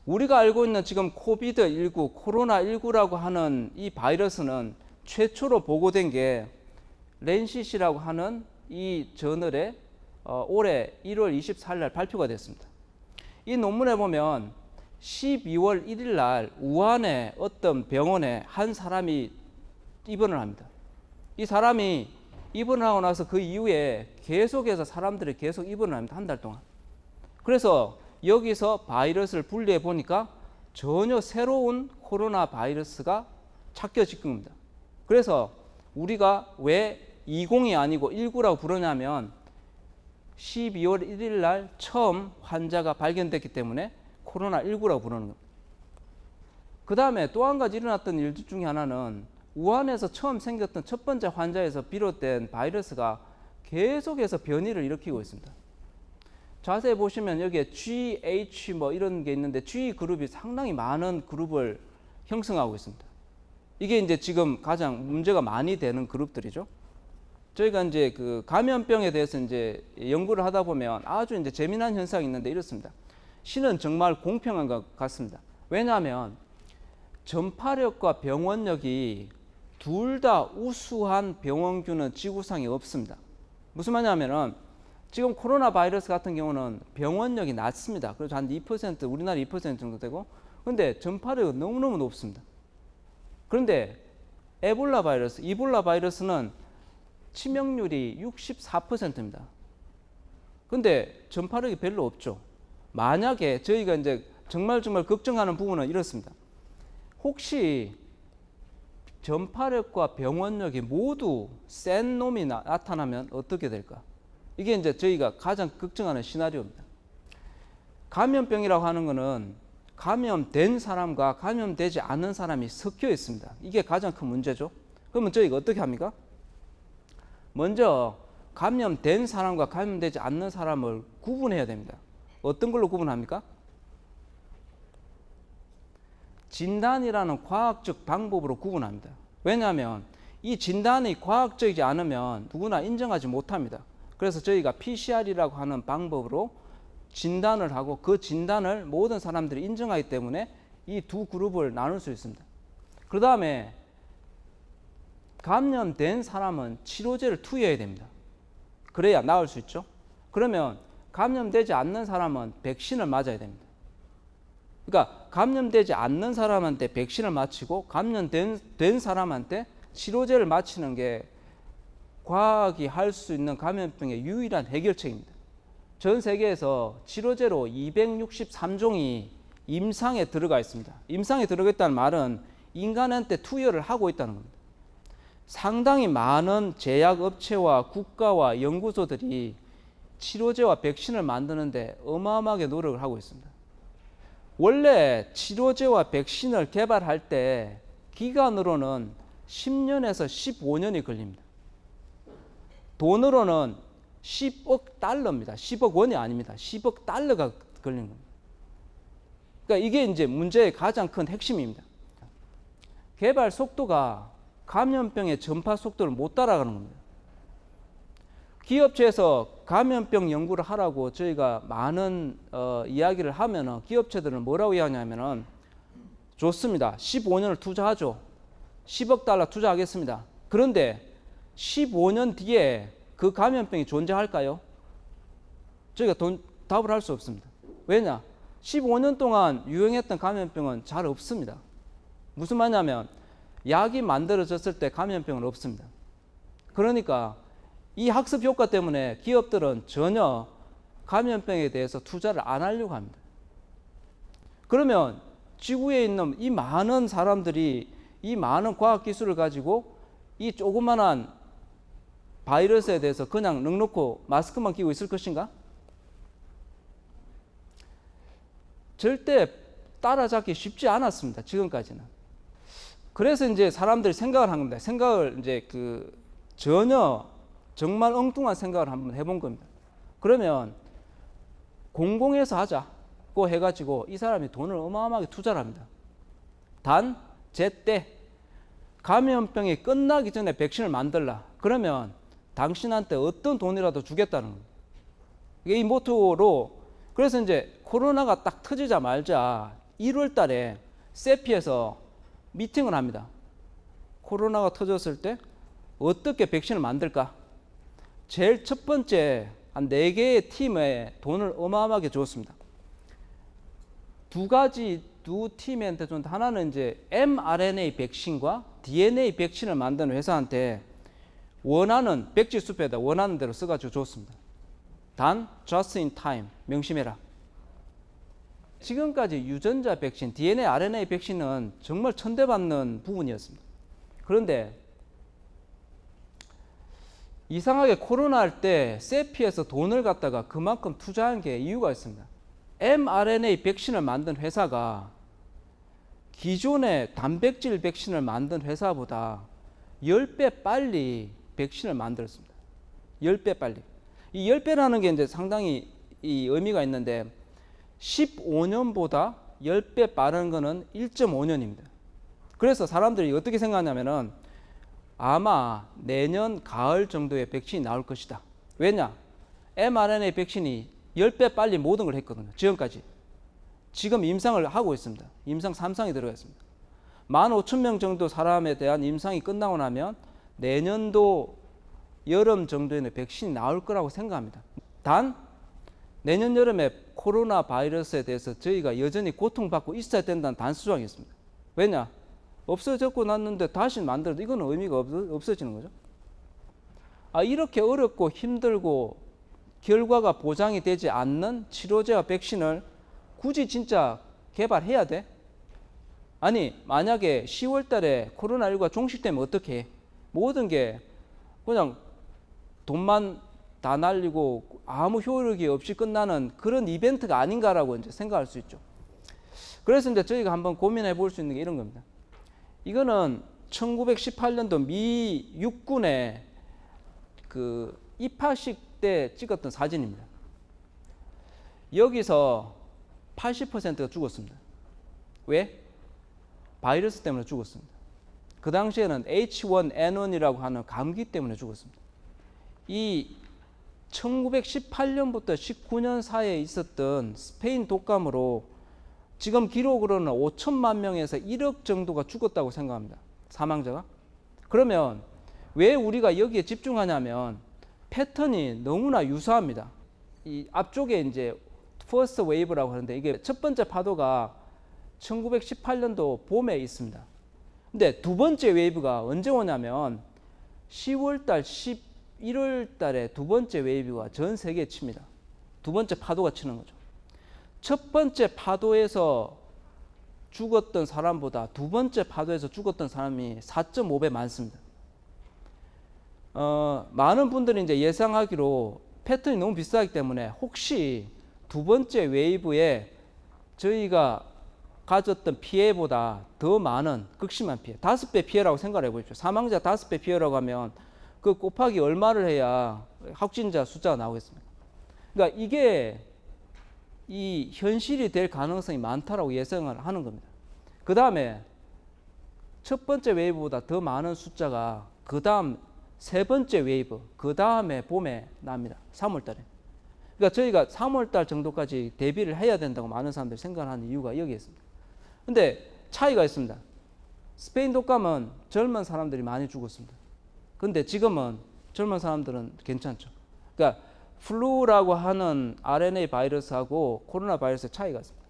우리가 알고 있는 지금 코비드19, 코로나19라고 하는 이 바이러스는 최초로 보고된 게 랜시시라고 하는 이 저널에 올해 1월 24일 날 발표가 됐습니다. 이 논문에 보면 12월 1일 날 우한의 어떤 병원에 한 사람이 입원을 합니다. 이 사람이 입원을 하고 나서 그 이후에 계속해서 사람들이 계속 입원을 합니다. 한 달 동안. 그래서 여기서 바이러스를 분리해 보니까 전혀 새로운 코로나 바이러스가 찾겨진 겁니다. 그래서 우리가 왜 20이 아니고 19라고 부르냐면 12월 1일 날 처음 환자가 발견됐기 때문에 코로나19라고 부르는 겁니다. 그 다음에 또 한 가지 일어났던 일 중에 하나는 우한에서 처음 생겼던 첫 번째 환자에서 비롯된 바이러스가 계속해서 변이를 일으키고 있습니다. 자세히 보시면 여기에 GH 뭐 이런 게 있는데 G 그룹이 상당히 많은 그룹을 형성하고 있습니다. 이게 이제 지금 가장 문제가 많이 되는 그룹들이죠. 저희가 이제 그 감염병에 대해서 이제 연구를 하다 보면 아주 이제 재미난 현상이 있는데 이렇습니다. 신은 정말 공평한 것 같습니다. 왜냐하면 전파력과 병원력이 둘 다 우수한 병원균은 지구상에 없습니다. 무슨 말이냐면은 지금 코로나 바이러스 같은 경우는 병원력이 낮습니다. 그래서 한 2%, 우리나라 2% 정도 되고, 근데 전파력은 너무너무 높습니다. 그런데 이볼라 바이러스는 치명률이 64%입니다. 근데 전파력이 별로 없죠. 만약에 저희가 이제 정말 걱정하는 부분은 이렇습니다. 혹시 전파력과 병원력이 모두 센 놈이 나타나면 어떻게 될까? 이게 이제 저희가 가장 걱정하는 시나리오입니다. 감염병이라고 하는 것은 감염된 사람과 감염되지 않은 사람이 섞여 있습니다. 이게 가장 큰 문제죠. 그러면 저희가 어떻게 합니까? 먼저 감염된 사람과 감염되지 않는 사람을 구분해야 됩니다. 어떤 걸로 구분합니까? 진단이라는 과학적 방법으로 구분합니다. 왜냐하면 이 진단이 과학적이지 않으면 누구나 인정하지 못합니다. 그래서 저희가 PCR이라고 하는 방법으로 진단을 하고 그 진단을 모든 사람들이 인정하기 때문에 이 두 그룹을 나눌 수 있습니다. 그 다음에 감염된 사람은 치료제를 투여해야 됩니다. 그래야 나을 수 있죠. 그러면 감염되지 않는 사람은 백신을 맞아야 됩니다. 그러니까 감염되지 않는 사람한테 백신을 맞히고 감염된 사람한테 치료제를 맞히는 게 과학이 할 수 있는 감염병의 유일한 해결책입니다. 전 세계에서 치료제로 263종이 임상에 들어가 있습니다. 임상에 들어가 있다는 말은 인간한테 투여를 하고 있다는 겁니다. 상당히 많은 제약업체와 국가와 연구소들이 치료제와 백신을 만드는데 어마어마하게 노력을 하고 있습니다. 원래 치료제와 백신을 개발할 때 기간으로는 10년에서 15년이 걸립니다. 돈으로는 10억 달러입니다. 10억 원이 아닙니다. 10억 달러가 걸리는 겁니다. 그러니까 이게 이제 문제의 가장 큰 핵심입니다. 개발 속도가 감염병의 전파 속도를 못 따라가는 겁니다. 기업체에서 감염병 연구를 하라고 저희가 많은 이야기를 하면은 기업체들은 뭐라고 이야기하냐면은 좋습니다. 15년을 투자하죠. 10억 달러 투자하겠습니다. 그런데 15년 뒤에 그 감염병이 존재할까요? 저희가 답을 할 수 없습니다. 왜냐? 15년 동안 유행했던 감염병은 잘 없습니다. 무슨 말이냐면 약이 만들어졌을 때 감염병은 없습니다. 그러니까 이 학습 효과 때문에 기업들은 전혀 감염병에 대해서 투자를 안 하려고 합니다. 그러면 지구에 있는 이 많은 사람들이 이 많은 과학기술을 가지고 이 조그만한 바이러스에 대해서 그냥 넉넉고 마스크만 끼고 있을 것인가? 절대 따라잡기 쉽지 않았습니다. 지금까지는. 그래서 이제 사람들이 생각을 한 겁니다. 생각을 이제 전혀 정말 엉뚱한 생각을 한번 해본 겁니다. 그러면 공공에서 하자고 해가지고 이 사람이 돈을 어마어마하게 투자를 합니다. 단 제때 감염병이 끝나기 전에 백신을 만들라. 그러면 당신한테 어떤 돈이라도 주겠다는 겁니다. 이게 이 모토로. 그래서 이제 코로나가 딱 터지자마자 1월 달에 세피에서 미팅을 합니다. 코로나가 터졌을 때 어떻게 백신을 만들까? 제일 첫 번째 한 4개의 팀에 돈을 어마어마하게 줬습니다. 두 팀한테 줬는데, 하나는 이제 mRNA 백신과 DNA 백신을 만드는 회사한테 원하는 백지 수표에다 원하는 대로 써가지고 줬습니다. 단 just in time, 명심해라. 지금까지 유전자 백신, DNA, RNA 백신은 정말 천대받는 부분이었습니다. 그런데 이상하게 코로나 할 때 세피에서 돈을 갖다가 그만큼 투자한 게 이유가 있습니다. mRNA 백신을 만든 회사가 기존의 단백질 백신을 만든 회사보다 10배 빨리 백신을 만들었습니다. 10배 빨리. 이 10배라는 게 이제 상당히 이 의미가 있는데, 15년보다 10배 빠른 거는 1.5년입니다. 그래서 사람들이 어떻게 생각하냐면은 아마 내년 가을 정도에 백신이 나올 것이다. 왜냐? mRNA 백신이 10배 빨리 모든 걸 했거든요. 지금까지. 지금 임상을 하고 있습니다. 임상 3상이 들어가 있습니다. 15,000명 정도 사람에 대한 임상이 끝나고 나면 내년도 여름 정도에는 백신이 나올 거라고 생각합니다. 단 내년 여름에 코로나 바이러스에 대해서 저희가 여전히 고통받고 있어야 된다는 단수조항이 있습니다. 왜냐? 없어졌고 났는데 다시 만들어도 이건 의미가 없어지는 거죠. 이렇게 어렵고 힘들고 결과가 보장이 되지 않는 치료제와 백신을 굳이 진짜 개발해야 돼? 아니, 만약에 10월 달에 코로나19가 종식되면 어떻게 해? 모든 게 그냥 돈만 다 날리고 아무 효력이 없이 끝나는 그런 이벤트가 아닌가라고 이제 생각할 수 있죠. 그래서 이제 저희가 한번 고민해 볼 수 있는 게 이런 겁니다. 이거는 1918년도 미 육군의 그 입하식 때 찍었던 사진입니다. 여기서 80%가 죽었습니다. 왜? 바이러스 때문에 죽었습니다. 그 당시에는 H1N1이라고 하는 감기 때문에 죽었습니다. 이 1918년부터 19년 사이에 있었던 스페인 독감으로 지금 기록으로는 5천만 명에서 1억 정도가 죽었다고 생각합니다. 사망자가. 그러면 왜 우리가 여기에 집중하냐면 패턴이 너무나 유사합니다. 이 앞쪽에 이제 퍼스트 웨이브라고 하는데, 이게 첫 번째 파도가 1918년도 봄에 있습니다. 근데 두 번째 웨이브가 언제 오냐면 10월 달, 11월 달에 두 번째 웨이브가 전 세계에 칩니다. 두 번째 파도가 치는 거죠. 첫 번째 파도에서 죽었던 사람보다 두 번째 파도에서 죽었던 사람이 4.5배 많습니다. 많은 분들이 이제 예상하기로 패턴이 너무 비슷하기 때문에 혹시 두 번째 웨이브에 저희가 가졌던 피해보다 더 많은 극심한 피해, 5배 피해라고 생각해 보십시오. 사망자 5배 피해라고 하면 그 곱하기 얼마를 해야 확진자 숫자가 나오겠습니까? 그러니까 이게 이 현실이 될 가능성이 많다라고 예상을 하는 겁니다. 그 다음에 첫 번째 웨이브보다 더 많은 숫자가 그 다음 세 번째 웨이브, 그 다음에 봄에 납니다. 3월 달에. 그러니까 저희가 3월 달 정도까지 대비를 해야 된다고 많은 사람들이 생각하는 이유가 여기에 있습니다. 근데 차이가 있습니다. 스페인 독감은 젊은 사람들이 많이 죽었습니다. 근데 지금은 젊은 사람들은 괜찮죠. 그러니까 플루라고 하는 RNA 바이러스하고 코로나 바이러스의 차이가 있습니다.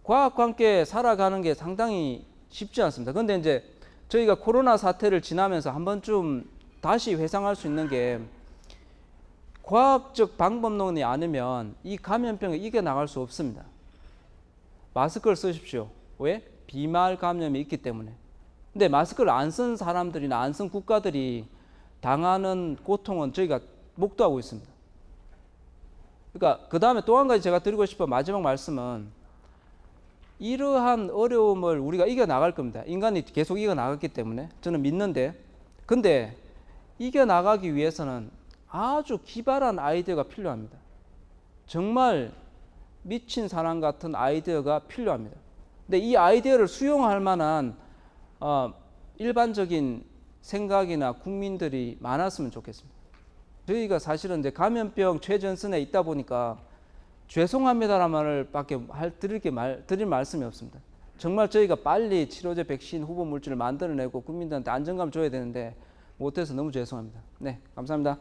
과학과 함께 살아가는 게 상당히 쉽지 않습니다. 그런데 이제 저희가 코로나 사태를 지나면서 한 번쯤 다시 회상할 수 있는 게, 과학적 방법론이 아니면 이 감염병을 이겨나갈 수 없습니다. 마스크를 쓰십시오. 왜? 비말 감염이 있기 때문에. 근데 마스크를 안 쓴 사람들이나 안 쓴 국가들이 당하는 고통은 저희가 목도하고 있습니다. 그러니까 그 다음에 또 한 가지 제가 드리고 싶은 마지막 말씀은, 이러한 어려움을 우리가 이겨나갈 겁니다. 인간이 계속 이겨나갔기 때문에 저는 믿는데, 근데 이겨나가기 위해서는 아주 기발한 아이디어가 필요합니다. 정말 미친 사람 같은 아이디어가 필요합니다. 근데 이 아이디어를 수용할 만한 일반적인 생각이나 국민들이 많았으면 좋겠습니다. 저희가 사실은 이제 감염병 최전선에 있다 보니까 죄송합니다라는 말밖에 드릴 말씀이 없습니다. 정말 저희가 빨리 치료제, 백신, 후보 물질을 만들어내고 국민들한테 안정감 줘야 되는데 못해서 너무 죄송합니다. 네, 감사합니다.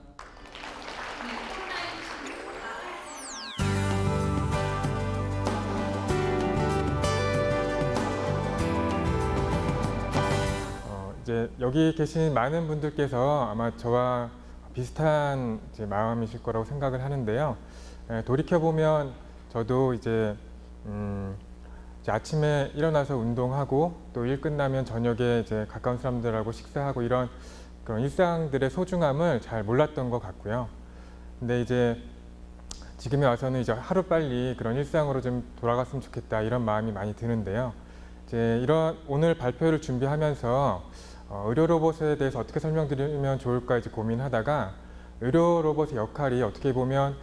이제 여기 계신 많은 분들께서 아마 저와 비슷한 이제 마음이실 거라고 생각을 하는데요. 돌이켜 보면 저도 이제 아침에 일어나서 운동하고 또 일 끝나면 저녁에 이제 가까운 사람들하고 식사하고 이런 그런 일상들의 소중함을 잘 몰랐던 것 같고요. 근데 이제 지금에 와서는 이제 하루 빨리 그런 일상으로 좀 돌아갔으면 좋겠다 이런 마음이 많이 드는데요. 이제 이런 오늘 발표를 준비하면서 의료 로봇에 대해서 어떻게 설명드리면 좋을까 이제 고민하다가 의료 로봇의 역할이 어떻게 보면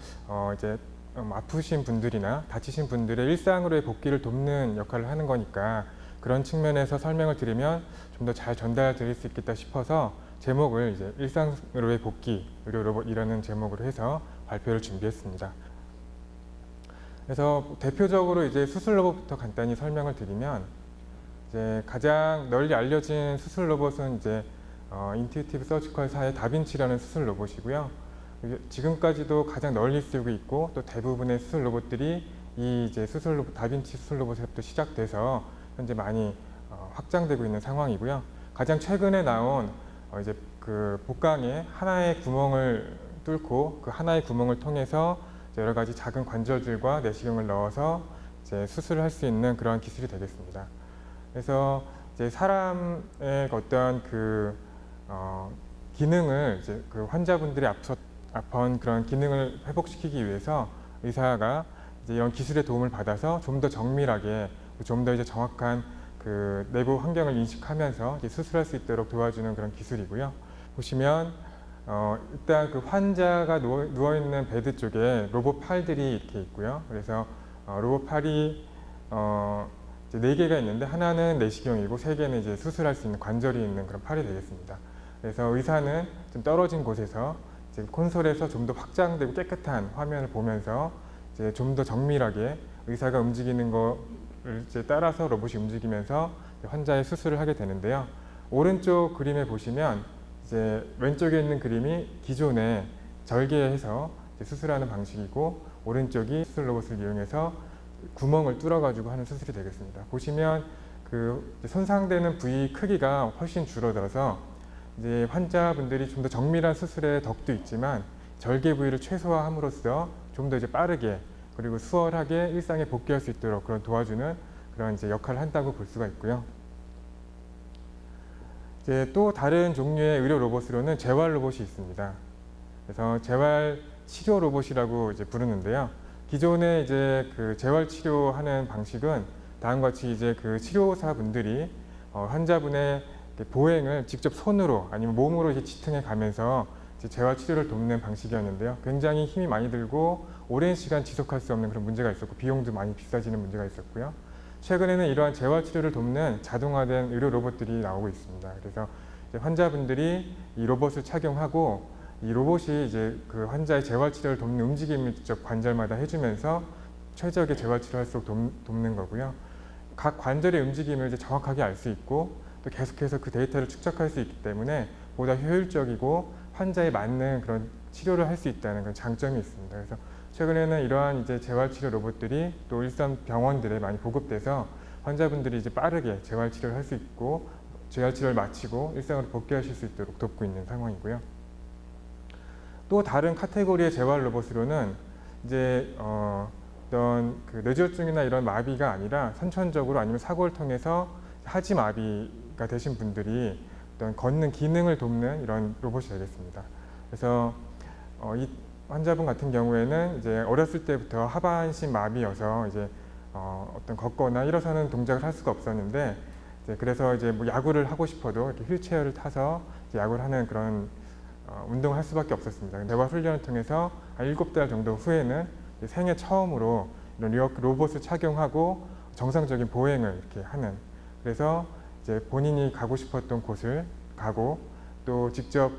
이제 아프신 분들이나 다치신 분들의 일상으로의 복귀를 돕는 역할을 하는 거니까 그런 측면에서 설명을 드리면 좀 더 잘 전달드릴 수 있겠다 싶어서 제목을 이제 일상으로의 복귀 의료 로봇이라는 제목으로 해서 발표를 준비했습니다. 그래서 대표적으로 이제 수술 로봇부터 간단히 설명을 드리면 이제 가장 널리 알려진 수술 로봇은 이제 인투이티브 서지컬사의 다빈치라는 수술 로봇이고요. 지금까지도 가장 널리 쓰이고 있고 또 대부분의 수술 로봇들이 이 이제 다빈치 수술 로봇에서부터 시작돼서 현재 많이 확장되고 있는 상황이고요. 가장 최근에 나온 이제 그 복강에 하나의 구멍을 뚫고 그 하나의 구멍을 통해서 여러 가지 작은 관절들과 내시경을 넣어서 이제 수술을 할 수 있는 그런 기술이 되겠습니다. 그래서 이제 사람의 어떤 그 기능을 이제 그 환자분들이 아픈 그런 기능을 회복시키기 위해서 의사가 이제 이런 기술의 도움을 받아서 좀 더 정밀하게 좀 더 이제 정확한 그 내부 환경을 인식하면서 이제 수술할 수 있도록 도와주는 그런 기술이고요. 보시면 일단 그 환자가 누워 있는 베드 쪽에 로봇 팔들이 이렇게 있고요. 그래서 로봇 팔이 이제 4개가 있는데 하나는 내시경이고 3개는 이제 수술할 수 있는 관절이 있는 그런 팔이 되겠습니다. 그래서 의사는 좀 떨어진 곳에서 이제 콘솔에서 좀 더 확장되고 깨끗한 화면을 보면서 이제 좀 더 정밀하게 의사가 움직이는 거를 이제 따라서 로봇이 움직이면서 환자의 수술을 하게 되는데요. 오른쪽 그림에 보시면 이제 왼쪽에 있는 그림이 기존에 절개해서 수술하는 방식이고 오른쪽이 수술 로봇을 이용해서 구멍을 뚫어가지고 하는 수술이 되겠습니다. 보시면 그 손상되는 부위 크기가 훨씬 줄어들어서 이제 환자분들이 좀 더 정밀한 수술의 덕도 있지만 절개 부위를 최소화함으로써 좀 더 이제 빠르게 그리고 수월하게 일상에 복귀할 수 있도록 그런 도와주는 그런 이제 역할을 한다고 볼 수가 있고요. 이제 또 다른 종류의 의료 로봇으로는 재활 로봇이 있습니다. 그래서 재활 치료 로봇이라고 이제 부르는데요. 기존에 이제 그 재활 치료하는 방식은 다음과 같이 이제 그 치료사분들이 환자분의 보행을 직접 손으로 아니면 몸으로 이제 지탱해 가면서 이제 재활 치료를 돕는 방식이었는데요. 굉장히 힘이 많이 들고 오랜 시간 지속할 수 없는 그런 문제가 있었고 비용도 많이 비싸지는 문제가 있었고요. 최근에는 이러한 재활 치료를 돕는 자동화된 의료 로봇들이 나오고 있습니다. 그래서 이제 환자분들이 이 로봇을 착용하고 이 로봇이 이제 그 환자의 재활 치료를 돕는 움직임을 직접 관절마다 해주면서 최적의 재활 치료를 할수록 돕는 거고요. 각 관절의 움직임을 이제 정확하게 알 수 있고 또 계속해서 그 데이터를 축적할 수 있기 때문에 보다 효율적이고 환자에 맞는 그런 치료를 할 수 있다는 그런 장점이 있습니다. 그래서 최근에는 이러한 이제 재활 치료 로봇들이 또 일선 병원들에 많이 보급돼서 환자분들이 이제 빠르게 재활 치료를 할 수 있고 재활 치료를 마치고 일상으로 복귀하실 수 있도록 돕고 있는 상황이고요. 또 다른 카테고리의 재활 로봇으로는 이제 어떤 그 뇌졸중이나 이런 마비가 아니라 선천적으로 아니면 사고를 통해서 하지 마비가 되신 분들이 어떤 걷는 기능을 돕는 이런 로봇이 되겠습니다. 그래서 이 환자분 같은 경우에는 이제 어렸을 때부터 하반신 마비여서 이제 어떤 걷거나 일어서는 동작을 할 수가 없었는데 이제 그래서 이제 뭐 야구를 하고 싶어도 이렇게 휠체어를 타서 이제 야구를 하는 그런 운동을 할 수밖에 없었습니다. 대화 훈련을 통해서 한 7달 정도 후에는 생애 처음으로 이런 로봇을 착용하고 정상적인 보행을 이렇게 하는 그래서 이제 본인이 가고 싶었던 곳을 가고 또 직접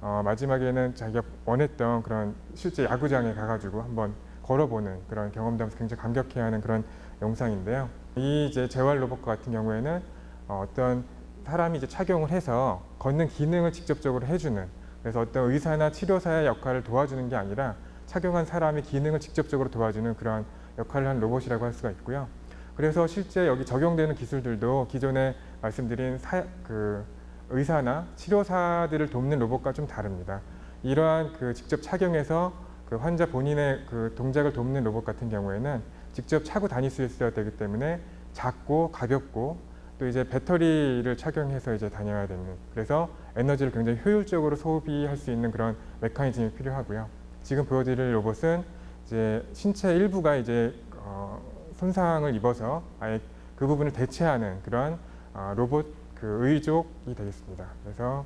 마지막에는 자기가 원했던 그런 실제 야구장에 가가지고 한번 걸어보는 그런 경험도 하면서 굉장히 감격해하는 그런 영상인데요. 이 이제 재활 로봇 같은 경우에는 어떤 사람이 이제 착용을 해서 걷는 기능을 직접적으로 해주는, 그래서 어떤 의사나 치료사의 역할을 도와주는 게 아니라 착용한 사람의 기능을 직접적으로 도와주는 그런 역할을 하는 로봇이라고 할 수가 있고요. 그래서 실제 여기 적용되는 기술들도 기존에 말씀드린 의사나 치료사들을 돕는 로봇과 좀 다릅니다. 이러한 직접 착용해서 환자 본인의 동작을 돕는 로봇 같은 경우에는 직접 차고 다닐 수 있어야 되기 때문에 작고 가볍고, 또 이제 배터리를 착용해서 이제 다녀야 되는, 그래서 에너지를 굉장히 효율적으로 소비할 수 있는 그런 메커니즘이 필요하고요. 지금 보여드릴 로봇은 이제 신체 일부가 이제 손상을 입어서 아예 그 부분을 대체하는 그런 로봇 의족이 되겠습니다. 그래서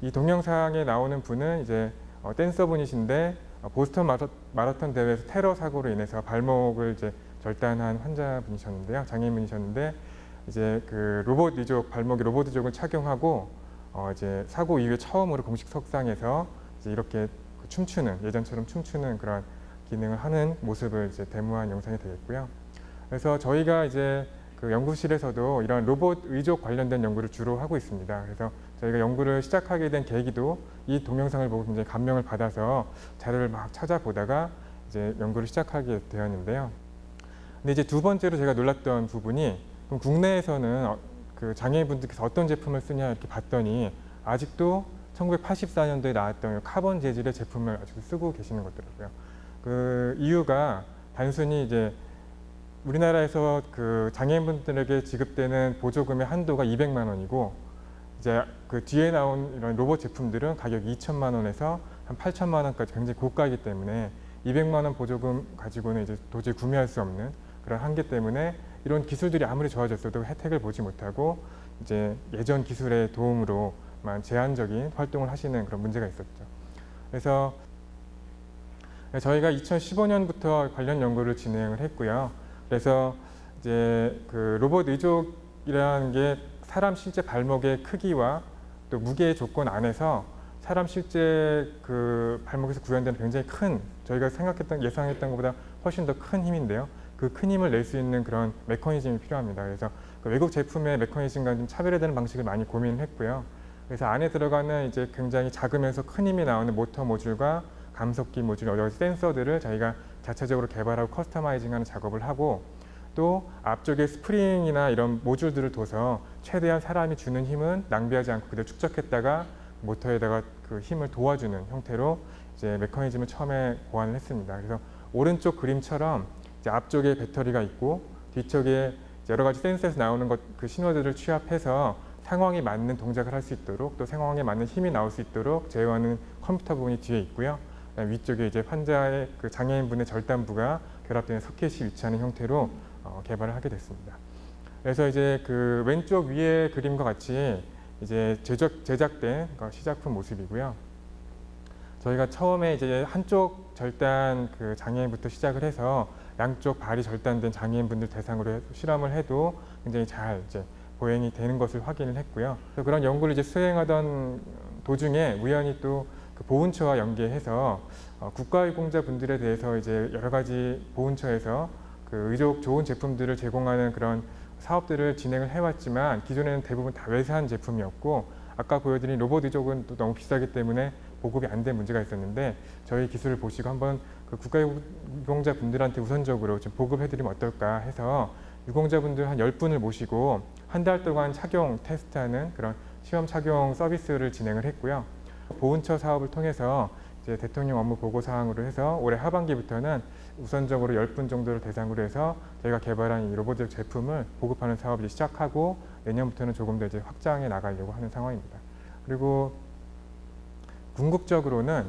이 동영상에 나오는 분은 이제 댄서분이신데 보스턴 마라톤 대회에서 테러 사고로 인해서 발목을 이제 절단한 환자분이셨는데요, 장애인분이셨는데 이제 로봇 의족, 발목에 로봇 의족을 착용하고 이제 사고 이후에 처음으로 공식 석상에서 이제 이렇게 춤추는, 예전처럼 춤추는 그런 기능을 하는 모습을 이제 데모한 영상이 되겠고요. 그래서 저희가 이제 연구실에서도 이런 로봇 의족 관련된 연구를 주로 하고 있습니다. 그래서 저희가 연구를 시작하게 된 계기도 이 동영상을 보고 굉장히 감명을 받아서 자료를 막 찾아보다가 이제 연구를 시작하게 되었는데요. 근데 이제 두 번째로 제가 놀랐던 부분이, 그럼 국내에서는 장애인분들께서 어떤 제품을 쓰냐 이렇게 봤더니 아직도 1984년도에 나왔던 카본 재질의 제품을 아직도 쓰고 계시는 것더라고요. 그 이유가 단순히 이제 우리나라에서 장애인분들에게 지급되는 보조금의 한도가 200만 원이고, 이제 뒤에 나온 이런 로봇 제품들은 가격이 2천만 원에서 한 8천만 원까지 굉장히 고가이기 때문에 200만 원 보조금 가지고는 이제 도저히 구매할 수 없는 그런 한계 때문에 이런 기술들이 아무리 좋아졌어도 혜택을 보지 못하고 이제 예전 기술의 도움으로만 제한적인 활동을 하시는 그런 문제가 있었죠. 그래서 저희가 2015년부터 관련 연구를 진행을 했고요. 그래서 이제 로봇 의족이라는 게 사람 실제 발목의 크기와 또 무게의 조건 안에서 사람 실제 발목에서 구현되는 굉장히 큰, 저희가 예상했던 것보다 훨씬 더 큰 힘인데요. 그 큰 힘을 낼 수 있는 그런 메커니즘이 필요합니다. 그래서 외국 제품의 메커니즘과 좀 차별화되는 방식을 많이 고민을 했고요. 그래서 안에 들어가는 이제 굉장히 작으면서 큰 힘이 나오는 모터 모듈과 감속기 모듈, 여러 가지 센서들을 저희가 자체적으로 개발하고 커스터마이징하는 작업을 하고, 또 앞쪽에 스프링이나 이런 모듈들을 둬서 최대한 사람이 주는 힘은 낭비하지 않고 그대로 축적했다가 모터에다가 그 힘을 도와주는 형태로 이제 메커니즘을 처음에 고안을 했습니다. 그래서 오른쪽 그림처럼 이제 앞쪽에 배터리가 있고 뒤쪽에 여러 가지 센서에서 나오는 신호들을 취합해서 상황에 맞는 동작을 할 수 있도록, 또 상황에 맞는 힘이 나올 수 있도록 제어하는 컴퓨터 부분이 뒤에 있고요. 위쪽에 이제 환자의 장애인분의 절단부가 결합되는 소켓이 위치하는 형태로 개발을 하게 됐습니다. 그래서 이제 왼쪽 위의 그림과 같이 이제 제작된 시작품 모습이고요. 저희가 처음에 이제 한쪽 절단 장애인부터 시작을 해서 양쪽 발이 절단된 장애인분들 대상으로 실험을 해도 굉장히 잘 이제 보행이 되는 것을 확인을 했고요. 그래서 그런 연구를 이제 수행하던 도중에 우연히 또 보훈처와 연계해서 국가유공자분들에 대해서 이제 여러 가지 보훈처에서 의족 좋은 제품들을 제공하는 그런 사업들을 진행을 해왔지만 기존에는 대부분 다 외산 제품이었고, 아까 보여드린 로봇 의족은 또 너무 비싸기 때문에 보급이 안 된 문제가 있었는데, 저희 기술을 보시고 한번 국가유공자분들한테 우선적으로 좀 보급해드리면 어떨까 해서 유공자분들 한 10분을 모시고 한 달 동안 착용 테스트하는 그런 시험 착용 서비스를 진행을 했고요. 보훈처 사업을 통해서 이제 대통령 업무 보고 사항으로 해서 올해 하반기부터는 우선적으로 10분 정도를 대상으로 해서 저희가 개발한 이 로봇 제품을 보급하는 사업을 시작하고, 내년부터는 조금 더 이제 확장해 나가려고 하는 상황입니다. 그리고 궁극적으로는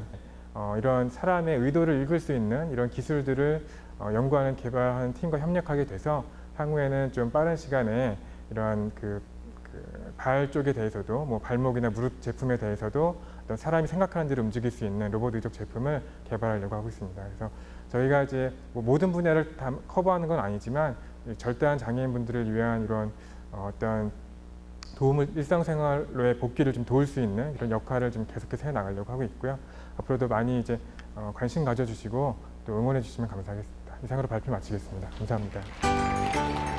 이런 사람의 의도를 읽을 수 있는 이런 기술들을 연구하는 개발하는 팀과 협력하게 돼서 향후에는 좀 빠른 시간에 이러한 발 쪽에 대해서도, 뭐 발목이나 무릎 제품에 대해서도 어떤 사람이 생각하는 대로 움직일 수 있는 로봇 의족 제품을 개발하려고 하고 있습니다. 그래서 저희가 이제 모든 분야를 다 커버하는 건 아니지만 절대한 장애인분들을 위한 이런 어떤 도움을, 일상생활로의 복귀를 좀 도울 수 있는 이런 역할을 좀 계속해서 해 나가려고 하고 있고요. 앞으로도 많이 이제 관심 가져주시고 또 응원해 주시면 감사하겠습니다. 이상으로 발표 마치겠습니다. 감사합니다.